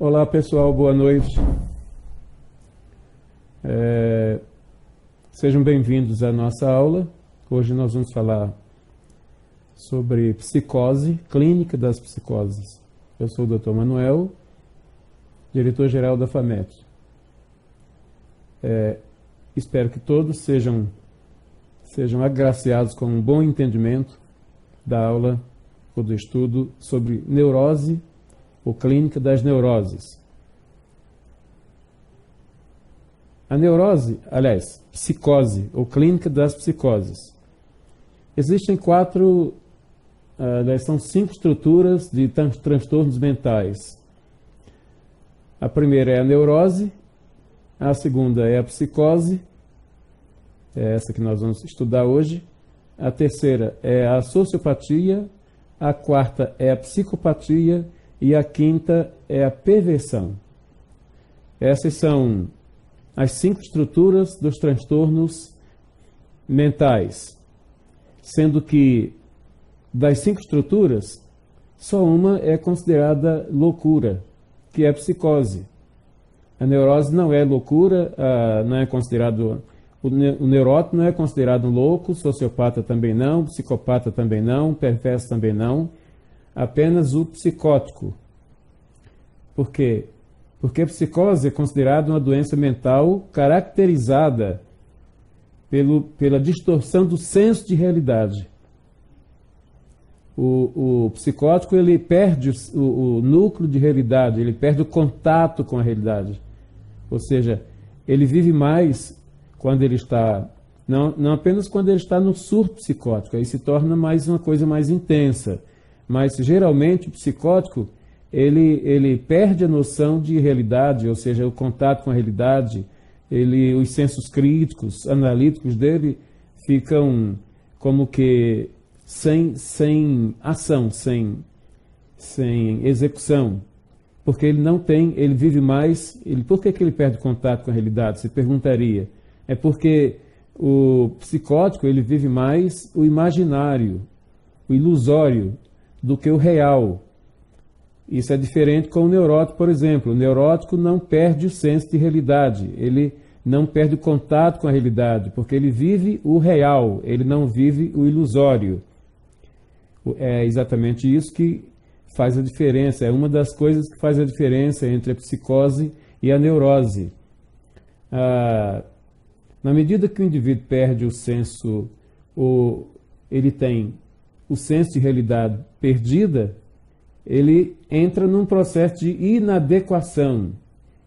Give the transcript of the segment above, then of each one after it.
Olá pessoal, boa noite. Sejam bem-vindos à nossa aula. Hoje nós vamos falar sobre psicose, clínica das psicoses. Eu sou o Dr. Manuel, diretor-geral da FAMET. Espero que todos sejam agraciados com um bom entendimento da aula ou do estudo sobre neurose ou clínica das neuroses. A neurose, aliás, psicose ou clínica das psicoses. Existem são 5 estruturas de transtornos mentais. A primeira é a neurose, a segunda é a psicose, é essa que nós vamos estudar hoje. A terceira é a sociopatia, a quarta é a psicopatia e a quinta é a perversão. Essas são as 5 estruturas dos transtornos mentais, sendo que das 5 estruturas, só uma é considerada loucura, que é a psicose. A neurose não é loucura, não é considerado, o neurótico não é considerado louco, sociopata também não, psicopata também não, perverso também não, apenas o psicótico. Por quê? Porque a psicose é considerada uma doença mental caracterizada pela distorção do senso de realidade. O psicótico ele perde o núcleo de realidade, ele perde o contato com a realidade. Ou seja, ele vive mais quando ele está, não apenas quando ele está no surto psicótico, aí se torna mais uma coisa mais intensa. Mas geralmente o psicótico ele perde a noção de realidade, ou seja, o contato com a realidade, os sensos críticos, analíticos dele ficam como que sem ação, sem execução, porque ele vive mais. Por que ele perde contato com a realidade? Você perguntaria. É porque o psicótico ele vive mais o imaginário, o ilusório, do que o real. Isso é diferente com o neurótico, por exemplo. O neurótico não perde o senso de realidade, ele não perde o contato com a realidade, porque ele vive o real, ele não vive o ilusório. É exatamente isso que faz a diferença, é uma das coisas que faz a diferença entre a psicose e a neurose. Na medida que o indivíduo perde o senso, ele tem o senso de realidade perdida, ele entra num processo de inadequação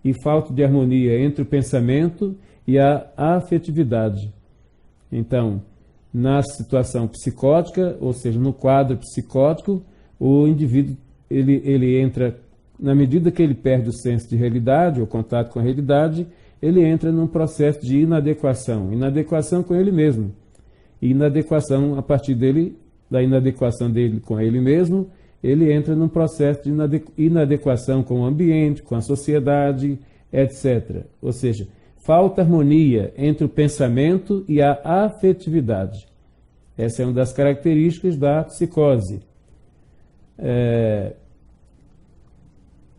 e falta de harmonia entre o pensamento e a afetividade. Então, na situação psicótica, ou seja, no quadro psicótico, o indivíduo ele entra, na medida que ele perde o senso de realidade, o contato com a realidade, ele entra num processo de inadequação com ele mesmo. E inadequação, a partir da inadequação dele com ele mesmo, ele entra num processo de inadequação com o ambiente, com a sociedade, etc. Ou seja, falta harmonia entre o pensamento e a afetividade. Essa é uma das características da psicose.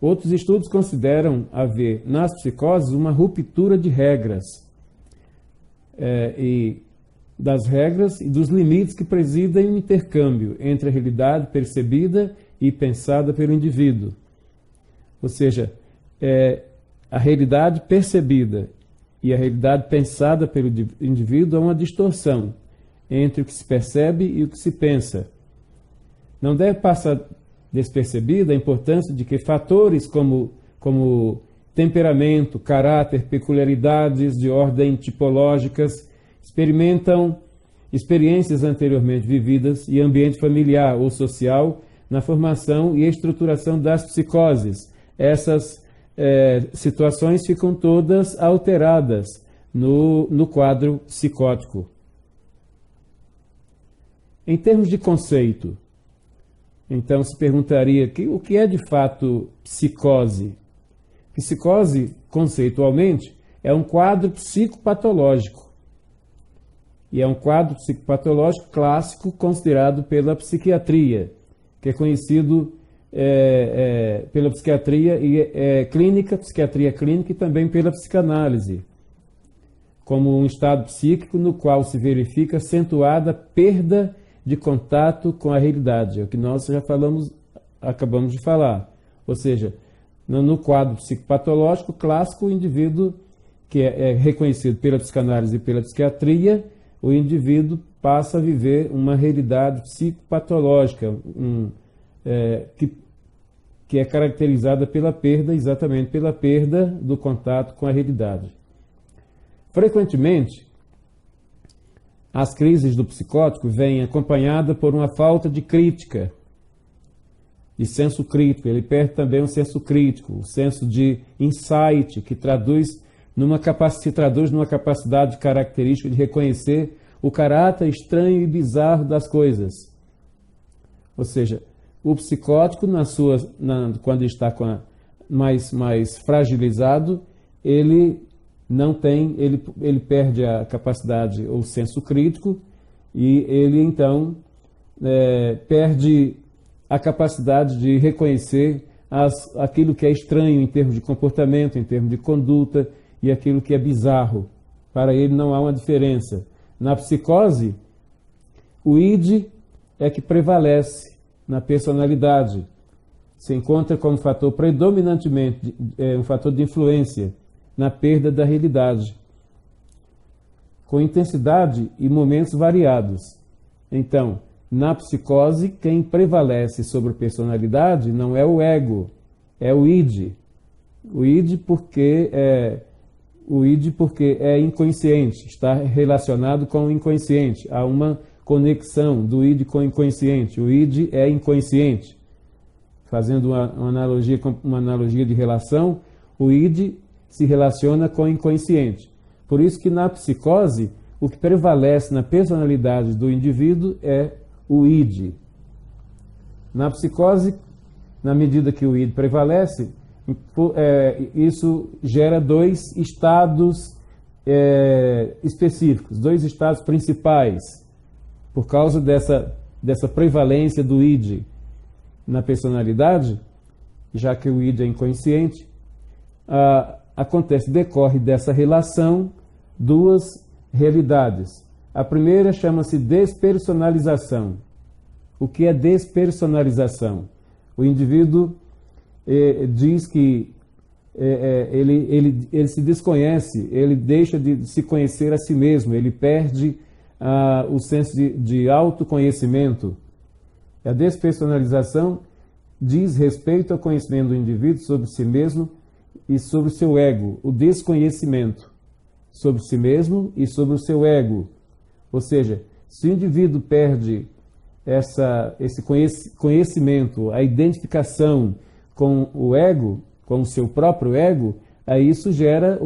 Outros estudos consideram haver nas psicoses uma ruptura de regras, das regras e dos limites que presidem o intercâmbio entre a realidade percebida e pensada pelo indivíduo. Ou seja, a realidade percebida e a realidade pensada pelo indivíduo é uma distorção entre o que se percebe e o que se pensa. Não deve passar despercebida a importância de que fatores como temperamento, caráter, peculiaridades de ordem tipológicas, experimentam experiências anteriormente vividas e ambiente familiar ou social na formação e estruturação das psicoses. Essas situações ficam todas alteradas no quadro psicótico. Em termos de conceito, então se perguntaria o que é de fato psicose? Psicose, conceitualmente, é um quadro psicopatológico. E é um quadro psicopatológico clássico considerado pela psiquiatria, que é conhecido pela psiquiatria clínica, psiquiatria clínica e também pela psicanálise, como um estado psíquico no qual se verifica acentuada perda de contato com a realidade, é o que nós já acabamos de falar. Ou seja, no quadro psicopatológico clássico, o indivíduo que é reconhecido pela psicanálise e pela psiquiatria, o indivíduo passa a viver uma realidade psicopatológica, que é caracterizada pela perda, exatamente pela perda do contato com a realidade. Frequentemente, as crises do psicótico vêm acompanhadas por uma falta de crítica, de senso crítico. Ele perde também o senso crítico, o senso de insight, que se traduz numa capacidade característica de reconhecer o caráter estranho e bizarro das coisas. Ou seja, o psicótico, quando está mais fragilizado, ele perde a capacidade ou senso crítico e ele então perde a capacidade de reconhecer aquilo que é estranho em termos de comportamento, em termos de conduta e aquilo que é bizarro. Para ele não há uma diferença. Na psicose, o id é que prevalece na personalidade. Se encontra como fator predominantemente, um fator de influência na perda da realidade, com intensidade e momentos variados. Então, na psicose, quem prevalece sobre a personalidade não é o ego, é o id. O id porque é inconsciente, está relacionado com o inconsciente. Há uma conexão do id com o inconsciente. O id é inconsciente. Fazendo uma analogia de relação, o id se relaciona com o inconsciente. Por isso que na psicose, o que prevalece na personalidade do indivíduo é o id. Na psicose, na medida que o id prevalece, isso gera dois estados específicos, dois estados principais, por causa dessa prevalência do id na personalidade, já que o id é inconsciente. Decorre dessa relação duas realidades. A primeira chama-se despersonalização. O que é despersonalização? O indivíduo diz que ele se desconhece, ele deixa de se conhecer a si mesmo, ele perde o senso de autoconhecimento. A despersonalização diz respeito ao conhecimento do indivíduo sobre si mesmo e sobre o seu ego, o desconhecimento sobre si mesmo e sobre o seu ego. Ou seja, se o indivíduo perde esse conhecimento, a identificação com o ego, com o seu próprio ego, aí isso gera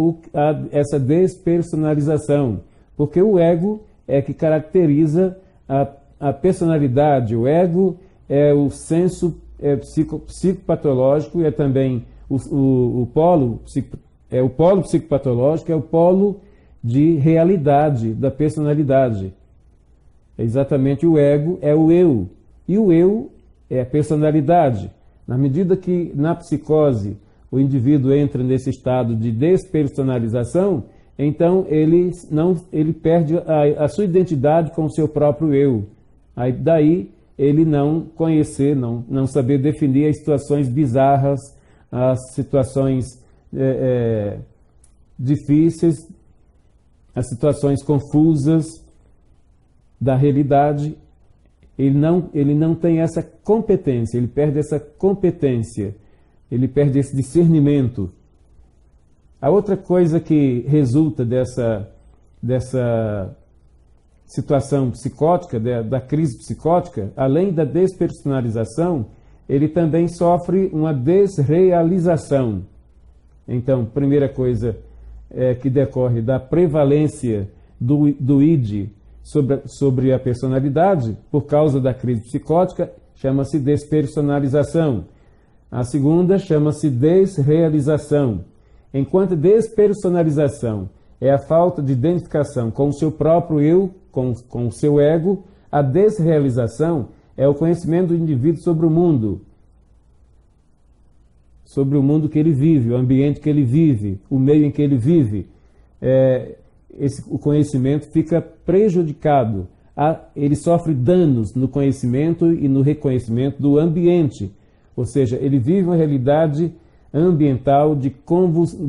essa despersonalização, porque o ego é que caracteriza a personalidade. O ego é o senso psicopatológico e é também o polo psicopatológico, é o polo de realidade da personalidade. É exatamente o ego, é o eu. E o eu é a personalidade. Na medida que na psicose o indivíduo entra nesse estado de despersonalização, então ele perde a sua identidade com o seu próprio eu. Aí daí ele não conhecer, não saber definir as situações bizarras, as situações difíceis, as situações confusas da realidade. Ele não tem essa competência, ele perde essa competência, ele perde esse discernimento. A outra coisa que resulta dessa situação psicótica, da crise psicótica, além da despersonalização, ele também sofre uma desrealização. Então, primeira coisa que decorre da prevalência do id sobre a personalidade, por causa da crise psicótica, chama-se despersonalização. A segunda chama-se desrealização. Enquanto despersonalização é a falta de identificação com o seu próprio eu, com o seu ego, a desrealização é o conhecimento do indivíduo sobre o mundo. sobre o mundo que ele vive, o ambiente que ele vive, o meio em que ele vive, o conhecimento fica prejudicado. Ele sofre danos no conhecimento e no reconhecimento do ambiente. Ou seja, ele vive uma realidade ambiental de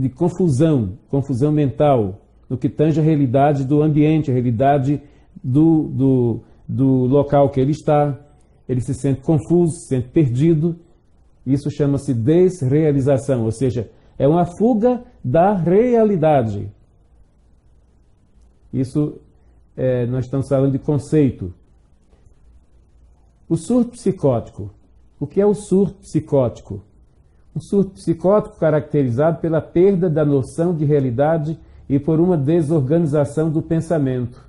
confusão mental, no que tange a realidade do ambiente, a realidade do local que ele está. Ele se sente confuso, se sente perdido. Isso chama-se desrealização, ou seja, é uma fuga da realidade. Isso, nós estamos falando de conceito. O surto psicótico. O que é o surto psicótico? Um surto psicótico caracterizado pela perda da noção de realidade e por uma desorganização do pensamento.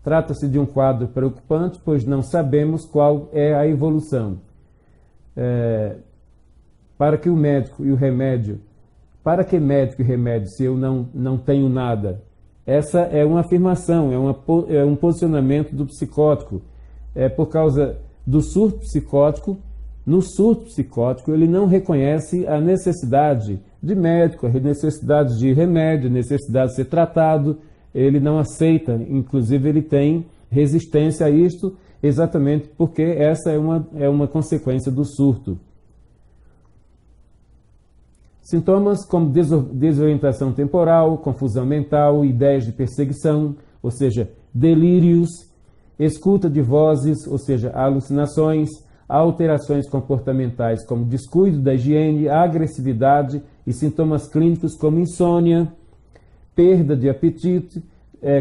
Trata-se de um quadro preocupante, pois não sabemos qual é a evolução. Para que o médico e o remédio, para que médico e remédio se eu não tenho nada? Essa é uma afirmação, é um posicionamento do psicótico. Por causa do surto psicótico. No surto psicótico, ele não reconhece a necessidade de médico, a necessidade de remédio, a necessidade de ser tratado. Ele não aceita, inclusive ele tem resistência a isto, exatamente porque essa é uma consequência do surto. Sintomas como desorientação temporal, confusão mental, ideias de perseguição, ou seja, delírios, escuta de vozes, ou seja, alucinações, alterações comportamentais como descuido da higiene, agressividade e sintomas clínicos como insônia, perda de apetite,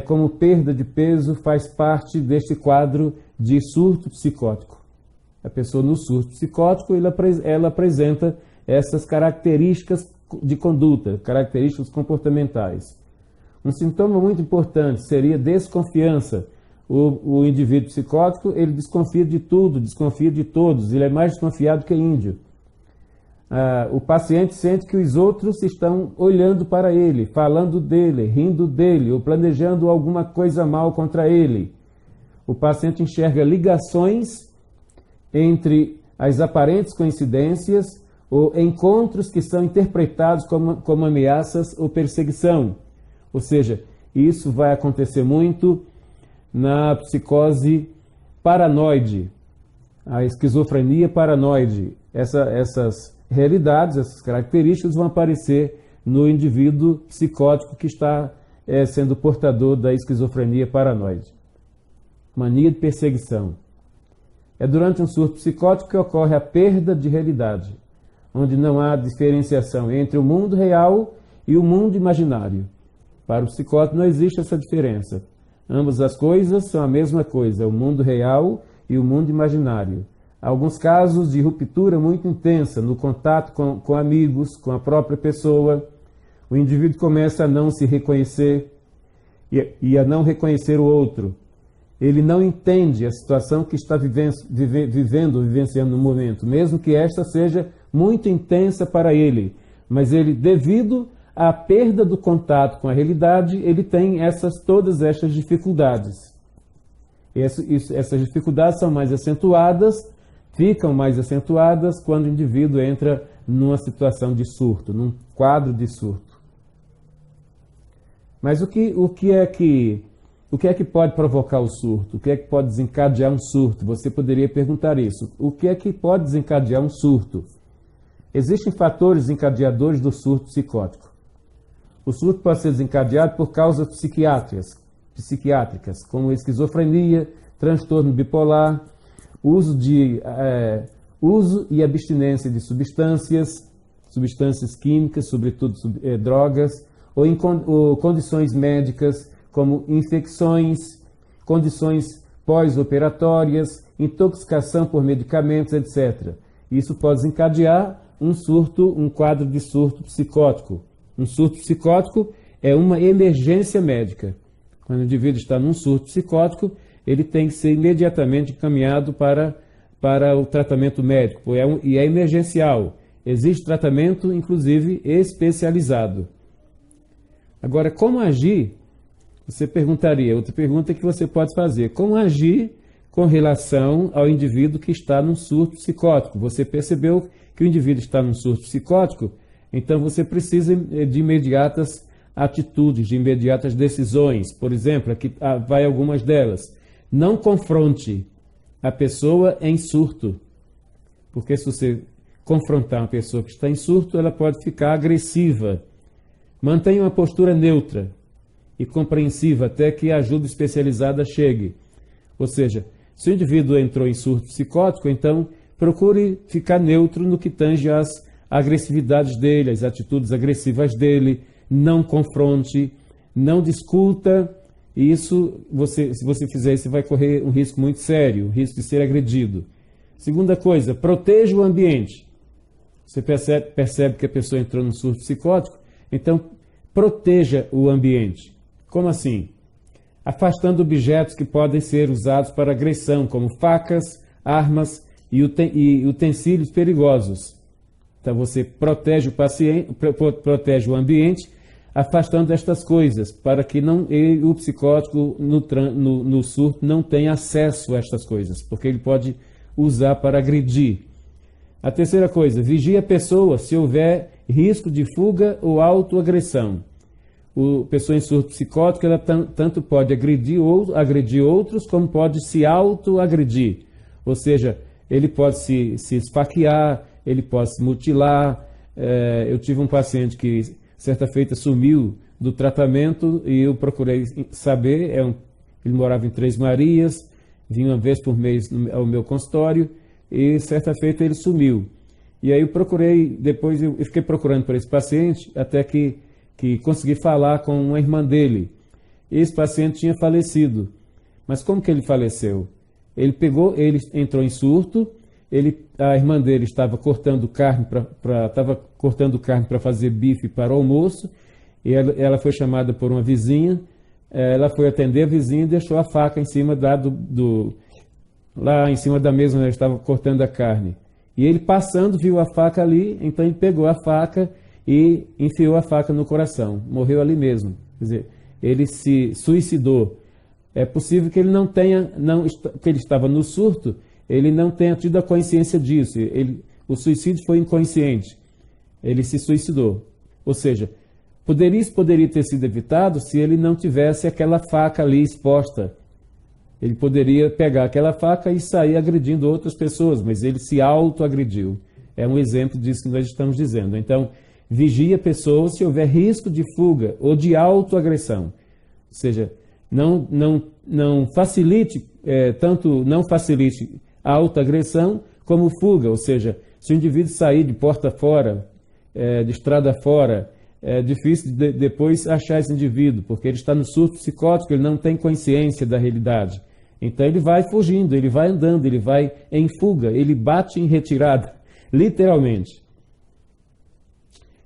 como perda de peso, faz parte deste quadro de surto psicótico. A pessoa no surto psicótico, ela apresenta essas características de conduta, características comportamentais. Um sintoma muito importante seria desconfiança. O indivíduo psicótico, ele desconfia de tudo, desconfia de todos, ele é mais desconfiado que índio. O paciente sente que os outros estão olhando para ele, falando dele, rindo dele, ou planejando alguma coisa mal contra ele. O paciente enxerga ligações entre as aparentes coincidências ou encontros que são interpretados como ameaças ou perseguição. Ou seja, isso vai acontecer muito na psicose paranoide, a esquizofrenia paranoide. Essas realidades, essas características vão aparecer no indivíduo psicótico que está sendo portador da esquizofrenia paranoide. Mania de perseguição. É durante um surto psicótico que ocorre a perda de realidade, onde não há diferenciação entre o mundo real e o mundo imaginário. Para o psicótico não existe essa diferença. Ambas as coisas são a mesma coisa, o mundo real e o mundo imaginário. Há alguns casos de ruptura muito intensa no contato com amigos, com a própria pessoa. O indivíduo começa a não se reconhecer e a não reconhecer o outro. Ele não entende a situação que está vivenciando no momento, mesmo que esta seja muito intensa para ele. Mas ele, devido à perda do contato com a realidade, ele tem todas estas dificuldades. Essas dificuldades são mais acentuadas, ficam mais acentuadas quando o indivíduo entra numa situação de surto, num quadro de surto. Mas o que é que pode provocar o surto? O que é que pode desencadear um surto? Você poderia perguntar isso. O que é que pode desencadear um surto? Existem fatores desencadeadores do surto psicótico. O surto pode ser desencadeado por causas psiquiátricas, como esquizofrenia, transtorno bipolar, uso e abstinência de substâncias químicas, sobretudo drogas, ou condições médicas, como infecções, condições pós-operatórias, intoxicação por medicamentos, etc. Isso pode desencadear um quadro de surto psicótico. Um surto psicótico é uma emergência médica. Quando o indivíduo está num surto psicótico, ele tem que ser imediatamente encaminhado para o tratamento médico, e é emergencial. Existe tratamento, inclusive, especializado. Agora, como agir? Você perguntaria, outra pergunta que você pode fazer: como agir com relação ao indivíduo que está num surto psicótico. Você percebeu que o indivíduo está num surto psicótico, então você precisa de imediatas atitudes, de imediatas decisões. Por exemplo, aqui vai algumas delas. Não confronte a pessoa em surto, porque se você confrontar uma pessoa que está em surto, ela pode ficar agressiva. Mantenha uma postura neutra e compreensiva até que a ajuda especializada chegue. Ou seja, se o indivíduo entrou em surto psicótico, então procure ficar neutro no que tange às agressividades dele, às atitudes agressivas dele, não confronte, não discuta. Isso, se você fizer isso, você vai correr um risco muito sério, o risco de ser agredido. Segunda coisa, proteja o ambiente. Você percebe que a pessoa entrou num surto psicótico, então proteja o ambiente. Como assim? Afastando objetos que podem ser usados para agressão, como facas, armas e utensílios perigosos. Então você protege o paciente, protege o ambiente, afastando estas coisas, para que o psicótico no surto não tenha acesso a estas coisas, porque ele pode usar para agredir. A terceira coisa, vigie a pessoa se houver risco de fuga ou autoagressão. A pessoa em surto psicótico, ela tanto pode agredir outros, como pode se autoagredir. Ou seja, ele pode se esfaquear, ele pode se mutilar. Eu tive um paciente que, certa feita, sumiu do tratamento e eu procurei saber. Ele morava em Três Marias, vinha uma vez por mês ao meu consultório e, certa feita, ele sumiu. E aí eu procurei, depois eu fiquei procurando por esse paciente até que consegui falar com uma irmã dele. Esse paciente tinha falecido. Mas como que ele faleceu? Ele entrou em surto, a irmã dele estava cortando carne para fazer bife para o almoço, e ela foi chamada por uma vizinha, ela foi atender a vizinha e deixou a faca em cima lá em cima da mesa onde ela estava cortando a carne. E ele passando viu a faca ali, então ele pegou a faca e enfiou a faca no coração, morreu ali mesmo. Quer dizer, ele se suicidou. É possível que ele que ele estava no surto, ele não tenha tido a consciência disso. O suicídio foi inconsciente. Ele se suicidou. Ou seja, isso poderia ter sido evitado se ele não tivesse aquela faca ali exposta. Ele poderia pegar aquela faca e sair agredindo outras pessoas, mas ele se autoagrediu. É um exemplo disso que nós estamos dizendo. Então, vigie a pessoa se houver risco de fuga ou de autoagressão. Ou seja, não facilite a autoagressão como fuga. Ou seja, se o indivíduo sair de porta fora, de estrada fora, é difícil depois achar esse indivíduo, porque ele está no surto psicótico, ele não tem consciência da realidade. Então ele vai fugindo, ele vai andando, ele vai em fuga, ele bate em retirada, literalmente.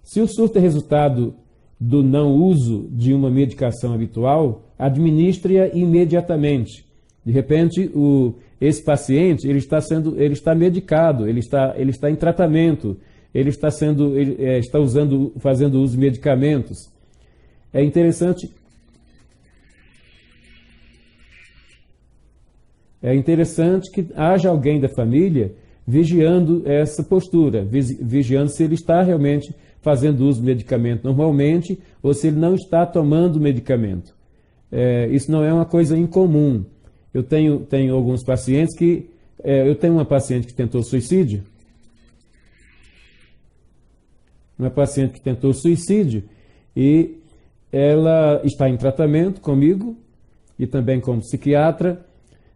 Se o surto é resultado do não uso de uma medicação habitual, administre-a imediatamente. De repente, esse paciente ele está medicado, ele está em tratamento, ele está fazendo uso de medicamentos. É interessante que haja alguém da família vigiando essa postura, vigiando se ele está realmente fazendo uso do medicamento normalmente ou se ele não está tomando medicamento. Isso não é uma coisa incomum. Eu tenho alguns pacientes eu tenho uma paciente que tentou suicídio. Uma paciente que tentou suicídio e ela está em tratamento comigo e também como psiquiatra,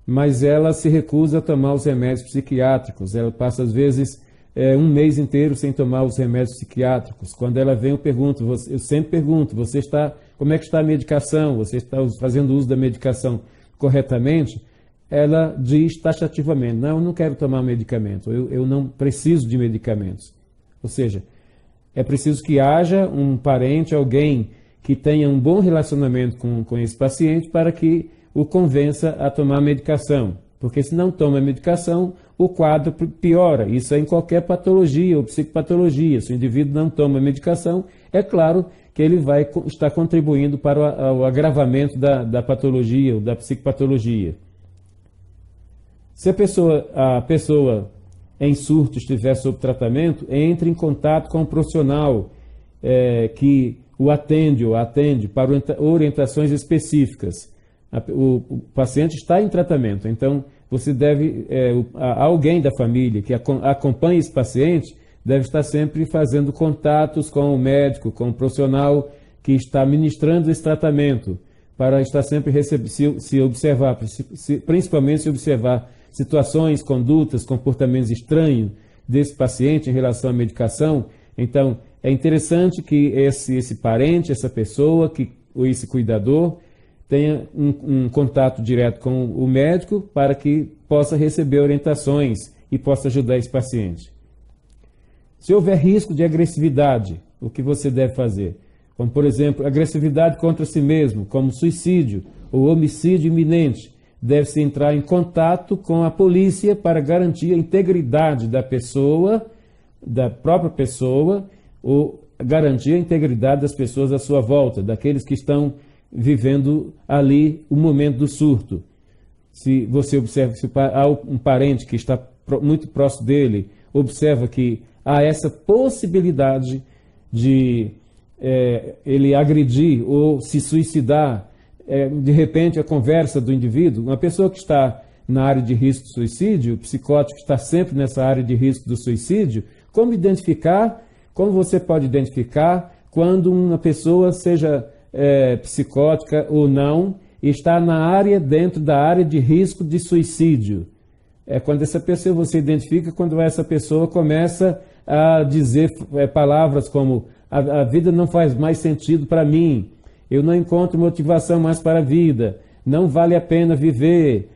mas ela se recusa a tomar os remédios psiquiátricos. Ela passa, às vezes, um mês inteiro sem tomar os remédios psiquiátricos. Quando ela vem, eu sempre pergunto, como é que está a medicação? Você está fazendo uso da medicação corretamente? Ela diz taxativamente, não, eu não quero tomar medicamento, eu não preciso de medicamentos. Ou seja, é preciso que haja um parente, alguém que tenha um bom relacionamento com esse paciente para que o convença a tomar medicação. Porque se não toma medicação, o quadro piora. Isso é em qualquer patologia ou psicopatologia. Se o indivíduo não toma medicação, é claro que ele vai estar contribuindo para o agravamento da patologia ou da psicopatologia. Se a pessoa em surto estiver sob tratamento, entre em contato com o profissional que o atende ou atende para orientações específicas. O paciente está em tratamento, então você deve, alguém da família que acompanhe esse paciente deve estar sempre fazendo contatos com o médico, com o profissional que está ministrando esse tratamento, para estar sempre se observar, principalmente se observar situações, condutas, comportamentos estranhos desse paciente em relação à medicação. Então, é interessante que esse parente, essa pessoa, ou esse cuidador, tenha um contato direto com o médico para que possa receber orientações e possa ajudar esse paciente. Se houver risco de agressividade, o que você deve fazer? Como, por exemplo, agressividade contra si mesmo, como suicídio ou homicídio iminente, deve-se entrar em contato com a polícia para garantir a integridade da pessoa, da própria pessoa, ou garantir a integridade das pessoas à sua volta, daqueles que estão vivendo ali o momento do surto. Se você observa, se há um parente que está muito próximo dele, observa que há essa possibilidade de ele agredir ou se suicidar, de repente a conversa do indivíduo, uma pessoa que está na área de risco de suicídio, o psicótico está sempre nessa área de risco do suicídio, como você pode identificar quando uma pessoa seja psicótica ou não, e está dentro da área de risco de suicídio? Quando essa pessoa, você identifica quando essa pessoa começa a dizer palavras como a vida não faz mais sentido para mim, eu não encontro motivação mais para a vida, não vale a pena viver.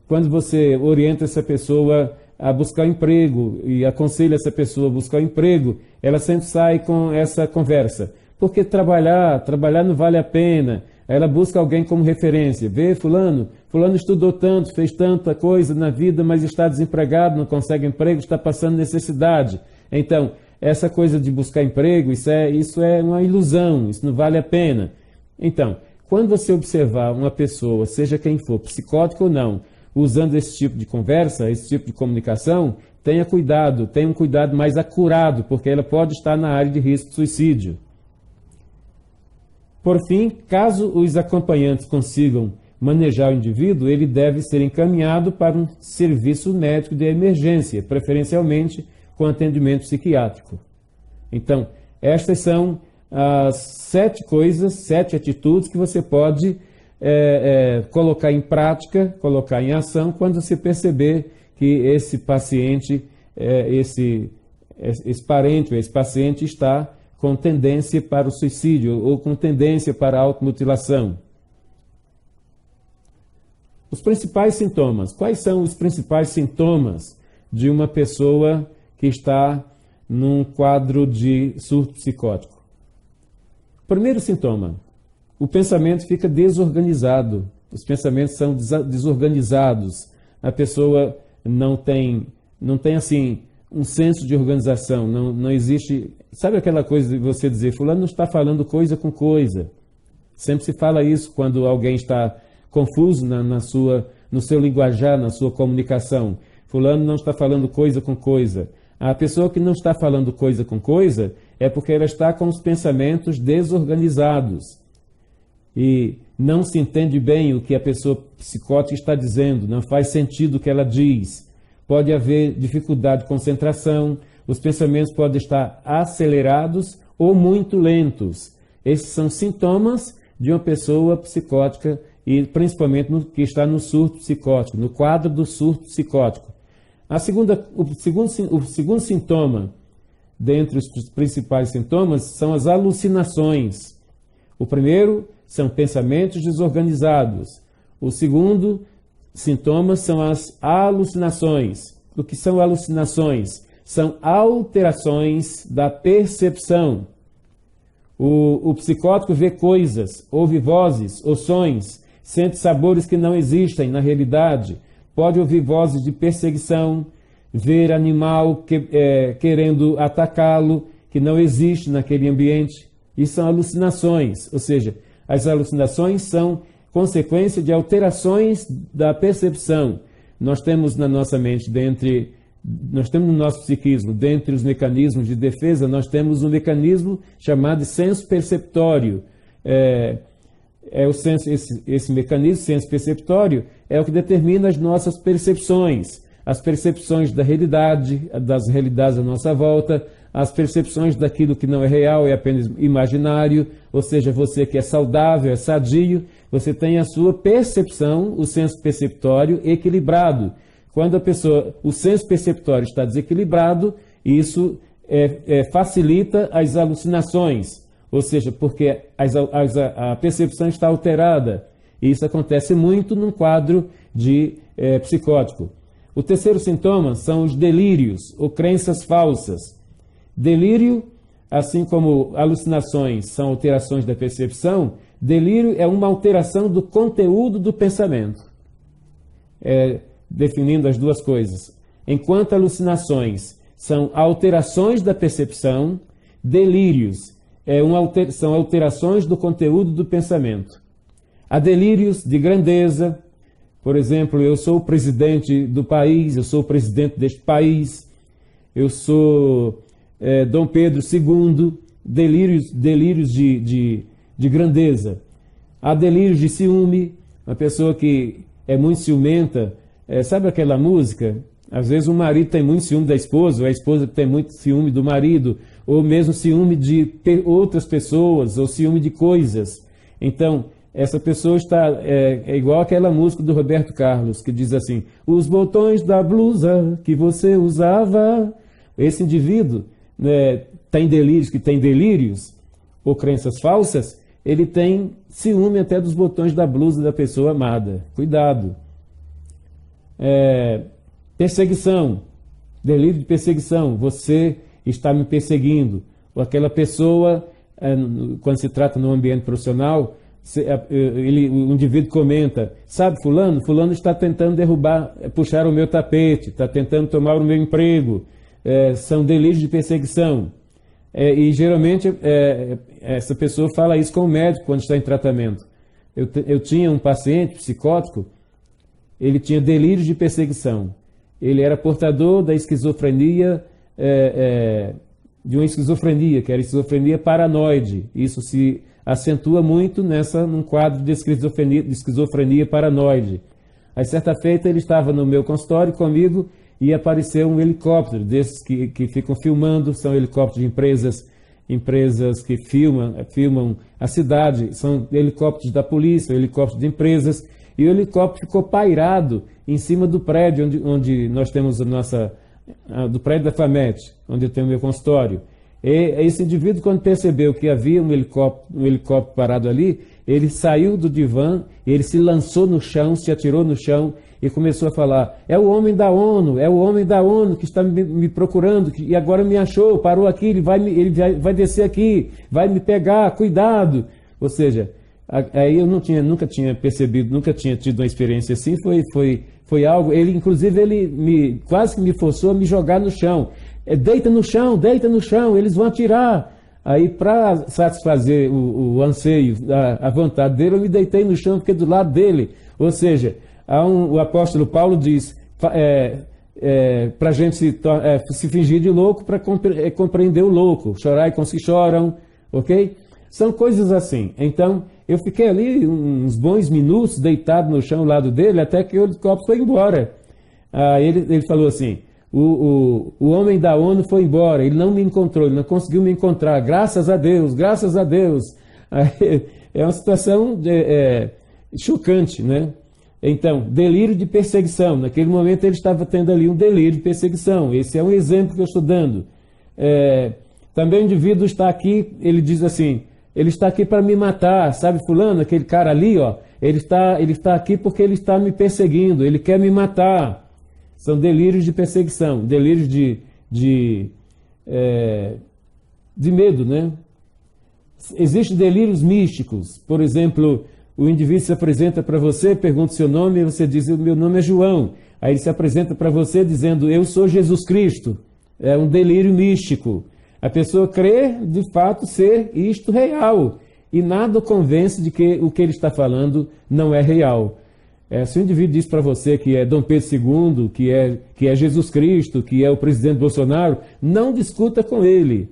Quando você orienta essa pessoa a buscar emprego e aconselha essa pessoa a buscar emprego, ela sempre sai com essa conversa. Porque trabalhar não vale a pena. Ela busca alguém como referência. Vê fulano estudou tanto, fez tanta coisa na vida, mas está desempregado, não consegue emprego, está passando necessidade. Então, essa coisa de buscar emprego, isso é uma ilusão, isso não vale a pena. Então, quando você observar uma pessoa, seja quem for, psicótica ou não, usando esse tipo de conversa, esse tipo de comunicação, tenha um cuidado mais acurado, porque ela pode estar na área de risco de suicídio. Por fim, caso os acompanhantes consigam manejar o indivíduo, ele deve ser encaminhado para um serviço médico de emergência, preferencialmente com atendimento psiquiátrico. Então, estas são as 7 atitudes que você pode colocar em prática, colocar em ação, quando você perceber que esse paciente, esse parente, esse paciente está com tendência para o suicídio ou com tendência para a automutilação. Os principais sintomas. Quais são os principais sintomas de uma pessoa que está num quadro de surto psicótico? Primeiro sintoma, o pensamento fica desorganizado. Os pensamentos são desorganizados. A pessoa não tem assim um senso de organização, não existe. Sabe aquela coisa de você dizer, fulano não está falando coisa com coisa? Sempre se fala isso quando alguém está confuso no seu linguajar, na sua comunicação. Fulano não está falando coisa com coisa. A pessoa que não está falando coisa com coisa é porque ela está com os pensamentos desorganizados e não se entende bem o que a pessoa psicótica está dizendo, não faz sentido o que ela diz. Pode haver dificuldade de concentração, os pensamentos podem estar acelerados ou muito lentos. Esses são sintomas de uma pessoa psicótica e principalmente que está no surto psicótico, no quadro do surto psicótico. O segundo sintoma, dentre os principais sintomas, são as alucinações. O primeiro são pensamentos desorganizados. O segundo sintoma são as alucinações. O que são alucinações? São alterações da percepção. O psicótico vê coisas, ouve vozes ou sons, sente sabores que não existem na realidade, pode ouvir vozes de perseguição, ver animal querendo atacá-lo, que não existe naquele ambiente. Isso são alucinações, ou seja, as alucinações são consequência de alterações da percepção. nós temos na nossa mente, nós temos no nosso psiquismo, dentre os mecanismos de defesa, nós temos um mecanismo chamado de senso perceptório. Esse mecanismo, senso perceptório, é o que determina as nossas percepções, as percepções da realidade, das realidades à nossa volta, as percepções daquilo que não é real, é apenas imaginário, ou seja, você que é saudável, é sadio, você tem a sua percepção, o senso perceptório equilibrado. Quando o senso perceptório está desequilibrado, isso facilita as alucinações, ou seja, porque a percepção está alterada. E isso acontece muito num quadro psicótico. O terceiro sintoma são os delírios, ou crenças falsas. Delírio, assim como alucinações são alterações da percepção, delírio é uma alteração do conteúdo do pensamento. Definindo as duas coisas. Enquanto alucinações são alterações da percepção, delírios são alterações do conteúdo do pensamento. Há delírios de grandeza, por exemplo, eu sou o presidente do país, eu sou o presidente deste país, eu sou Dom Pedro II, delírios de grandeza. Há delírios de ciúme, uma pessoa que é muito ciumenta, sabe aquela música? Às vezes o marido tem muito ciúme da esposa, ou a esposa tem muito ciúme do marido, ou mesmo ciúme de outras pessoas, ou ciúme de coisas. Então, essa pessoa é igual aquela música do Roberto Carlos, que diz assim, os botões da blusa que você usava. Esse indivíduo tem delírios, ou crenças falsas, ele tem ciúme até dos botões da blusa da pessoa amada. Cuidado. Perseguição, delírio de perseguição, você está me perseguindo. Ou aquela pessoa, quando se trata no ambiente profissional, o indivíduo comenta, sabe fulano? Fulano está tentando puxar o meu tapete, está tentando tomar o meu emprego. São delírios de perseguição. E geralmente essa pessoa fala isso com o médico quando está em tratamento. Eu tinha um paciente psicótico, ele tinha delírios de perseguição. Ele era portador da esquizofrenia, de uma esquizofrenia, que era esquizofrenia paranoide. Isso se acentua muito num quadro de esquizofrenia paranoide. Aí, certa feita, ele estava no meu consultório comigo e apareceu um helicóptero desses que ficam filmando, são helicópteros de empresas que filmam a cidade, são helicópteros da polícia, helicópteros de empresas, e o helicóptero ficou pairado em cima do prédio onde nós temos do prédio da FAMET, onde eu tenho o meu consultório. E esse indivíduo, quando percebeu que havia um helicóptero parado ali, ele saiu do divã, ele se lançou no chão, se atirou no chão e começou a falar, é o homem da ONU que está me procurando, e agora me achou, parou aqui, ele vai descer aqui, vai me pegar, cuidado. Ou seja, aí eu nunca tinha percebido, nunca tinha tido uma experiência assim, foi algo, inclusive quase que me forçou a me jogar no chão. Deita no chão, eles vão atirar. Aí, para satisfazer o anseio, a vontade dele, eu me deitei no chão, fiquei do lado dele. Ou seja, o apóstolo Paulo diz, para a gente se fingir de louco, para compreender o louco. Chorai com os que choram, ok? São coisas assim. Então, eu fiquei ali uns bons minutos deitado no chão ao lado dele, até que o helicóptero foi embora. Aí ele falou assim, o homem da ONU foi embora, ele não me encontrou, ele não conseguiu me encontrar, graças a Deus, graças a Deus. Aí, é uma situação chocante, né? Então, delírio de perseguição. Naquele momento ele estava tendo ali um delírio de perseguição. Esse é um exemplo que eu estou dando. Também o indivíduo está aqui, ele diz assim, ele está aqui para me matar, sabe fulano, aquele cara ali, ó, ele está aqui porque ele está me perseguindo, ele quer me matar. São delírios de perseguição, delírios de medo, né? Existem delírios místicos. Por exemplo, o indivíduo se apresenta para você, pergunta o seu nome, e você diz, o meu nome é João. Aí ele se apresenta para você dizendo, eu sou Jesus Cristo. É um delírio místico. A pessoa crê, de fato, ser isto real. E nada o convence de que o que ele está falando não é real. Se o indivíduo diz para você que é Dom Pedro II, que é Jesus Cristo, que é o presidente Bolsonaro, não discuta com ele.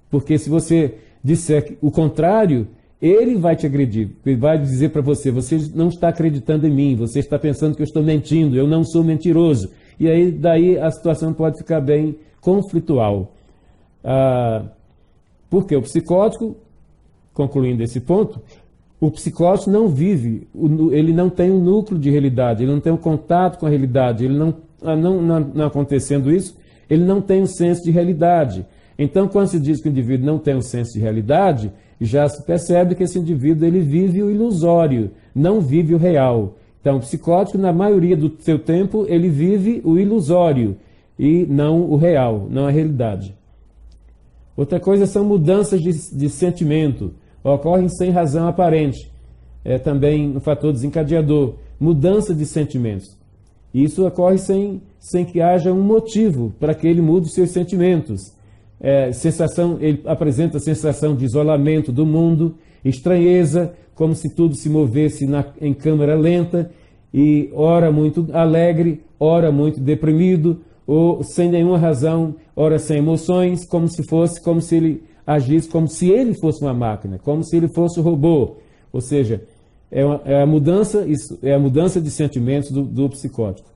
Porque se você disser o contrário, ele vai te agredir. Ele vai dizer para você, você não está acreditando em mim, você está pensando que eu estou mentindo, eu não sou mentiroso. E aí, daí a situação pode ficar bem conflitual. Porque o psicótico, concluindo esse ponto, o psicótico não vive, ele não tem um núcleo de realidade, ele não tem um contato com a realidade, ele não acontecendo isso, ele não tem um senso de realidade. Então, quando se diz que o indivíduo não tem um senso de realidade, já se percebe que esse indivíduo ele vive o ilusório, não vive o real. Então, o psicótico, na maioria do seu tempo, ele vive o ilusório e não o real, não a realidade. Outra coisa são mudanças de sentimento. Ocorrem sem razão aparente. É também um fator desencadeador. Mudança de sentimentos. Isso ocorre sem que haja um motivo para que ele mude os seus sentimentos. Ele apresenta sensação de isolamento do mundo, estranheza, como se tudo se movesse em câmera lenta, e ora muito alegre, ora muito deprimido, ou sem nenhuma razão, ora sem emoções, como se ele agisse como se ele fosse uma máquina, como se ele fosse um robô. Ou seja, é a mudança de sentimentos do psicótico.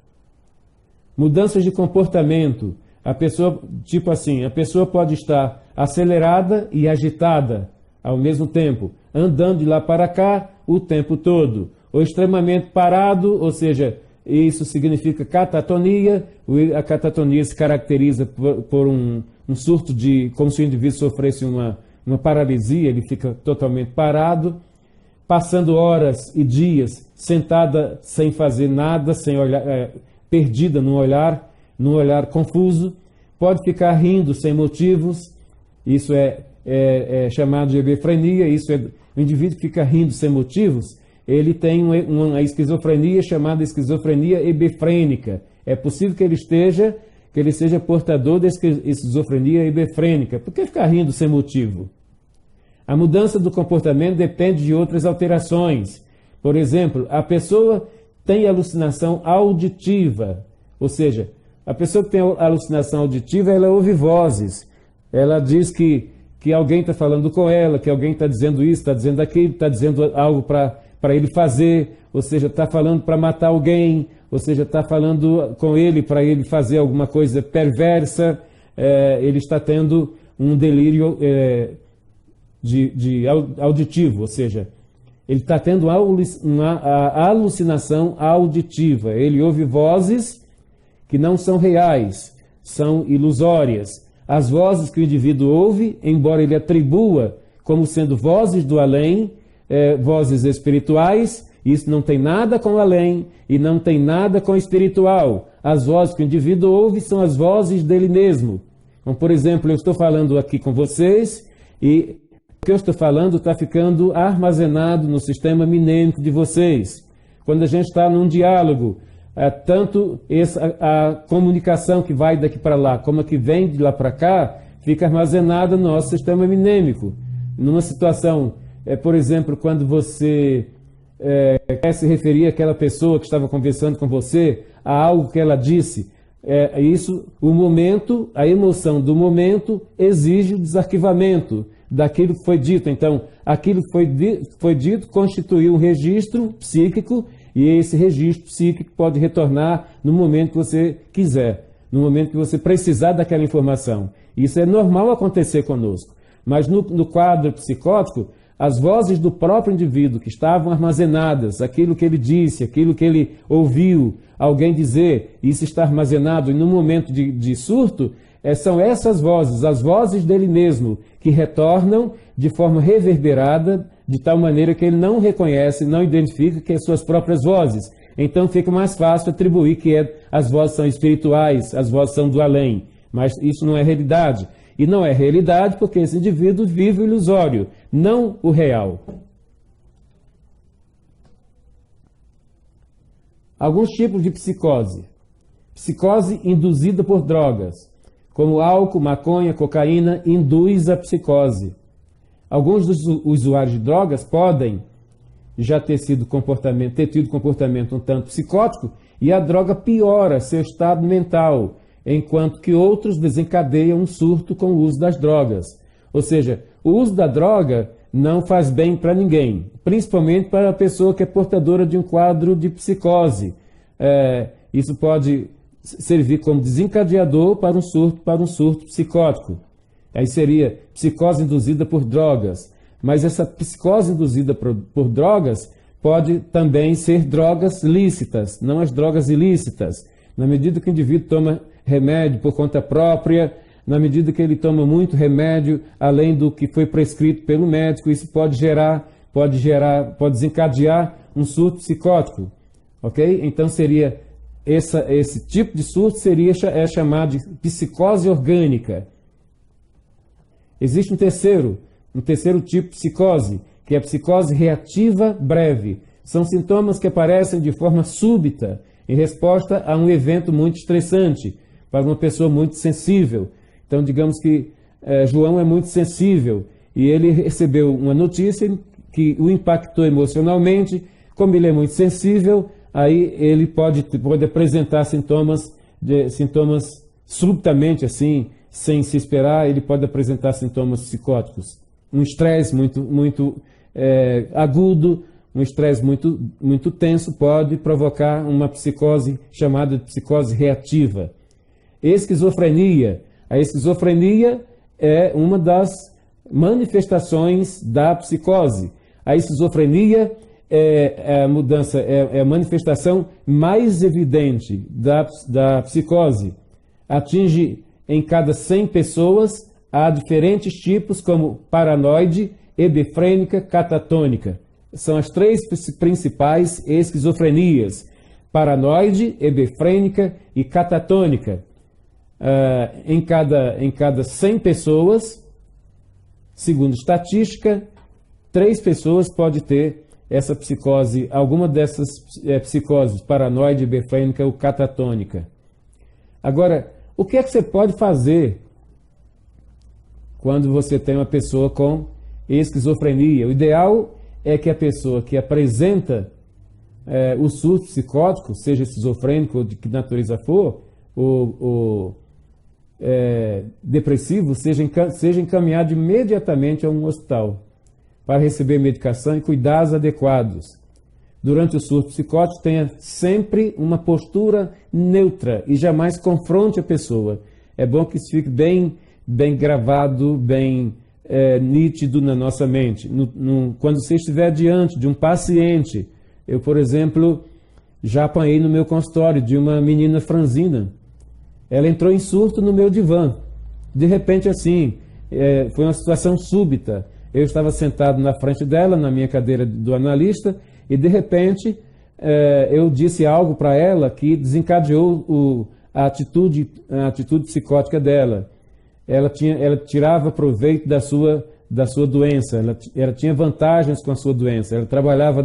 Mudanças de comportamento. A pessoa pode estar acelerada e agitada ao mesmo tempo, andando de lá para cá o tempo todo, ou extremamente parado, ou seja, isso significa catatonia. A catatonia se caracteriza por um surto como se o indivíduo sofresse uma paralisia, ele fica totalmente parado, passando horas e dias sentada sem fazer nada, sem olhar, perdida num olhar confuso, pode ficar rindo sem motivos, isso é chamado de hebefrenia, o indivíduo que fica rindo sem motivos, ele tem uma esquizofrenia chamada esquizofrenia hebefrênica. É possível que ele seja portador da esquizofrenia hebefrênica. Por que ficar rindo sem motivo? A mudança do comportamento depende de outras alterações. Por exemplo, a pessoa tem alucinação auditiva, ou seja, a pessoa que tem alucinação auditiva, ela ouve vozes. Ela diz que alguém está falando com ela, que alguém está dizendo isso, está dizendo aquilo, está dizendo algo para ele fazer, ou seja, está falando para matar alguém, ou seja, está falando com ele para ele fazer alguma coisa perversa. Ele está tendo um delírio auditivo, ou seja, ele está tendo uma alucinação auditiva. Ele ouve vozes que não são reais, são ilusórias. As vozes que o indivíduo ouve, embora ele atribua como sendo vozes do além, vozes espirituais, isso não tem nada com o além e não tem nada com o espiritual. As vozes que o indivíduo ouve são as vozes dele mesmo. Então, por exemplo, eu estou falando aqui com vocês e o que eu estou falando está ficando armazenado no sistema minêmico de vocês. Quando a gente está num diálogo, tanto a comunicação que vai daqui para lá como a que vem de lá para cá fica armazenada no nosso sistema minêmico. Numa situação, por exemplo, quando você quer se referir àquela pessoa que estava conversando com você, a algo que ela disse, o momento, a emoção do momento exige o desarquivamento daquilo que foi dito. Então, aquilo que foi dito constituiu um registro psíquico, e esse registro psíquico pode retornar no momento que você quiser, no momento que você precisar daquela informação. Isso é normal acontecer conosco. Mas no quadro psicótico, as vozes do próprio indivíduo que estavam armazenadas, aquilo que ele disse, aquilo que ele ouviu alguém dizer, isso está armazenado, e no momento de surto, são essas vozes, as vozes dele mesmo, que retornam de forma reverberada, de tal maneira que ele não reconhece, não identifica que são suas próprias vozes. Então fica mais fácil atribuir que as vozes são espirituais, as vozes são do além. Mas isso não é realidade. E não é realidade porque esse indivíduo vive o ilusório, não o real. Alguns tipos de psicose. Psicose induzida por drogas, como álcool, maconha, cocaína, induz a psicose. Alguns dos usuários de drogas podem já ter tido comportamento um tanto psicótico, e a droga piora seu estado mental, enquanto que outros desencadeiam um surto com o uso das drogas. Ou seja, o uso da droga não faz bem para ninguém, principalmente para a pessoa que é portadora de um quadro de psicose. Isso pode servir como desencadeador para um surto psicótico. Aí seria psicose induzida por drogas. Mas essa psicose induzida por drogas pode também ser drogas lícitas, não as drogas ilícitas. Na medida que o indivíduo toma remédio por conta própria, na medida que ele toma muito remédio, além do que foi prescrito pelo médico, isso pode desencadear um surto psicótico. Ok? Então seria esse tipo de surto é chamado de psicose orgânica. Existe um terceiro tipo de psicose, que é a psicose reativa breve. São sintomas que aparecem de forma súbita, em resposta a um evento muito estressante, para uma pessoa muito sensível. Então, digamos que João é muito sensível, e ele recebeu uma notícia que o impactou emocionalmente. Como ele é muito sensível, aí ele pode apresentar sintomas subitamente, assim, sem se esperar, ele pode apresentar sintomas psicóticos. Um estresse muito agudo, um estresse muito tenso pode provocar uma psicose chamada de psicose reativa. Esquizofrenia. A esquizofrenia é uma das manifestações da psicose. A esquizofrenia é a manifestação mais evidente da psicose. Atinge em cada 100 pessoas. Há diferentes tipos, como paranoide, hebefrênica, catatônica. São as três principais esquizofrenias: paranoide, hebefrênica e catatônica. Em cada 100 pessoas, segundo estatística, 3 pessoas podem ter essa psicose, alguma dessas psicoses, paranoide, hebefrênica ou catatônica. Agora, o que é que você pode fazer quando você tem uma pessoa com esquizofrenia? O ideal é que a pessoa que apresenta o surto psicótico, seja esquizofrênico ou de que natureza for, ou depressivo, seja encaminhado imediatamente a um hospital para receber medicação e cuidados adequados. Durante o surto psicótico, tenha sempre uma postura neutra e jamais confronte a pessoa. É bom que isso fique bem gravado, bem nítido na nossa mente. Quando você estiver diante de um paciente, eu, por exemplo, já apanhei no meu consultório de uma menina franzina. Ela entrou em surto no meu divã. De repente, assim, foi uma situação súbita. Eu estava sentado na frente dela, na minha cadeira do analista, e de repente eu disse algo para ela que desencadeou a atitude psicótica dela. Ela tirava proveito da sua doença, ela tinha vantagens com a sua doença. Ela trabalhava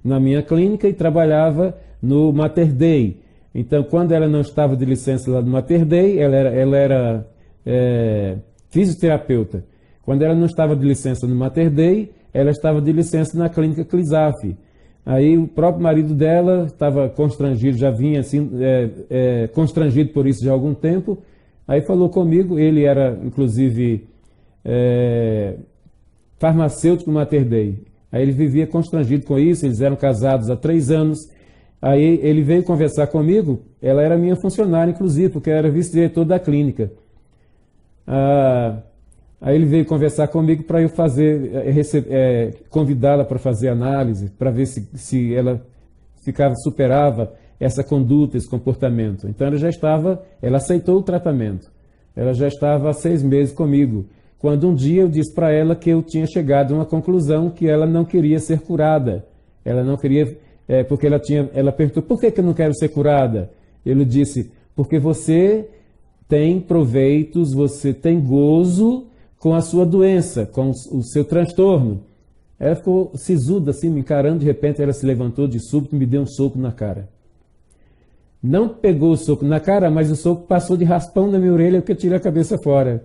na minha clínica e trabalhava no Mater Dei. Então, quando ela não estava de licença lá no Mater Dei, ela era fisioterapeuta. Quando ela não estava de licença no Mater Dei, ela estava de licença na clínica Clisaf. Aí o próprio marido dela estava constrangido, já vinha assim, constrangido por isso já há algum tempo. Aí falou comigo, ele era inclusive farmacêutico no Mater Dei. Aí ele vivia constrangido com isso, eles eram casados há 3 anos. Aí ele veio conversar comigo, ela era minha funcionária inclusive, porque eu era vice-diretor da clínica. Aí ele veio conversar comigo para eu convidá-la para fazer análise, para ver se ela superava essa conduta, esse comportamento. Então ela aceitou o tratamento. Ela já estava há 6 meses comigo. Quando um dia eu disse para ela que eu tinha chegado a uma conclusão que ela não queria ser curada. Ela não queria, porque ela perguntou, por que eu não quero ser curada? Eu disse, porque você tem proveitos, você tem gozo com a sua doença, com o seu transtorno. Ela ficou sisuda, assim, me encarando. De repente ela se levantou de súbito e me deu um soco na cara. Não pegou o soco na cara, mas o soco passou de raspão na minha orelha, porque eu tirei a cabeça fora,